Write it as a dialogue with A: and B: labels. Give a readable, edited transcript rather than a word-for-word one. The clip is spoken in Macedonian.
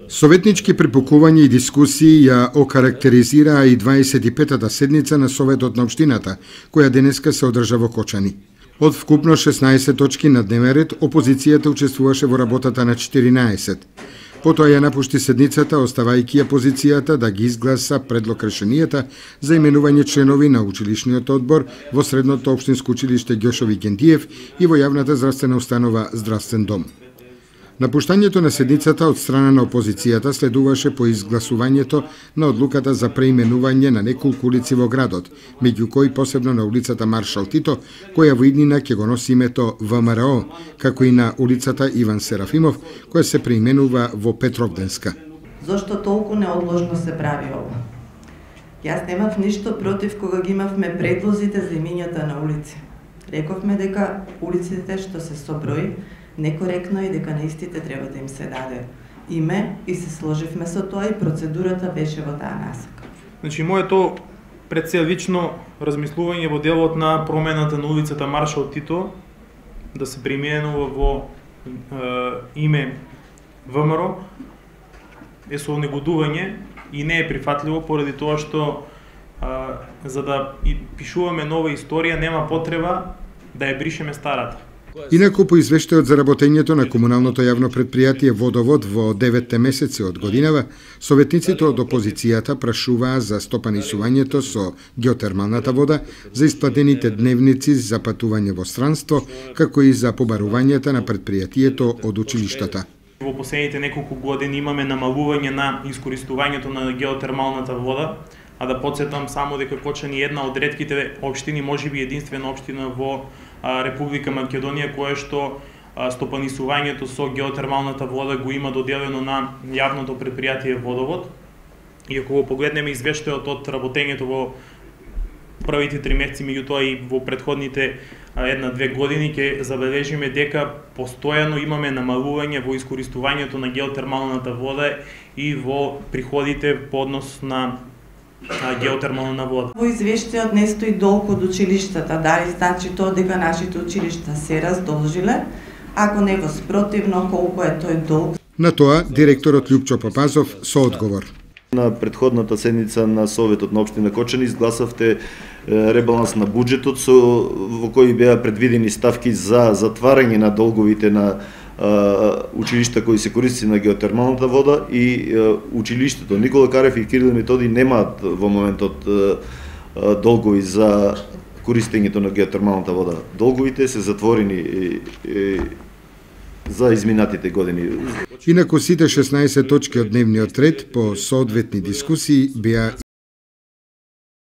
A: Советнички препукувања и дискусии ја окарактеризираа и 25-та седница на Советот на општината, која денеска се одржа во Кочани. Од вкупно 16 точки на дневен ред, опозицијата учествуваше во работата на 14. Потоа ја напушти седницата, оставајќи ја позицијата да ги изгласа предлог решенијата за именување членови на училишниот одбор во Средното општинско училиште Ѓошо Викентиев и во јавната здравствена установа Здравствен дом. Напуштањето на седницата од страна на опозицијата следуваше по изгласувањето на одлуката за преименување на неколку улици во градот, меѓу кои посебно на улицата Маршал Тито, која во иднина ќе го носи името ВМРО, како и на улицата Иван Серафимов, која се преименува во Петровденска.
B: Зошто толку неодложно се прави ова? Јас немав ништо против кога ги имавме предлозите за имењата на улици. Рековме дека улиците што се со број некоректно и дека на истите треба да им се даде име и се сложивме со тоа и процедурата беше во таа насока.
C: Значи, моето пред се лично размислување во делот на промената на улицата Маршал Тито да се применува во име ВМРО е со негодување и не е прифатливо поради тоа што за да пишуваме нова историја нема потреба да ја бришеме старата.
A: Инаку по извештајот за работењето на комуналното јавно предпријатие Водовод во 9 месеци од годинава, советниците од опозицијата прашуваа за стопанисувањето со геотермалната вода, за исплатените дневници за патување во странство, како и за побарувањата на предпријатието од училиштата.
C: Во последните неколку години имаме намалување на искористувањето на геотермалната вода, а да подсетам само дека Кочани е една од ретките општини, можеби единствена општина во Република Македонија која што стопанисувањето со геотермалната вода го има доделено на јавното предпријатие Водовод. И ако го погледнеме извештајот од работењето во првите 3 месеци, меѓутоа и во претходните 1-2 години, ќе забележиме дека постојано имаме намалување во искористувањето на геотермалната вода и во приходите по однос на геотермална вода.
B: Во извештајот не стои долг од училиштата, дали значи тоа дека нашите училишта се раздолжиле, ако не во спротивно колку е тој долг.
A: На тоа директорот Љупчо Папазов со одговор.
D: На претходната седница на Советот на општина Кочани изгласавте ребаланс на буџетот во кој беа предвидени ставки за затварање на долговите на училишта кои се користи на геотермалната вода и училиштето Никола Карев и Кирил и Методи немаат во моментот долгови за користењето на геотермалната вода. Долговите се затворени за изминатите години.
A: Инаку сите 16 точки од дневниот ред по соодветни дискусии беа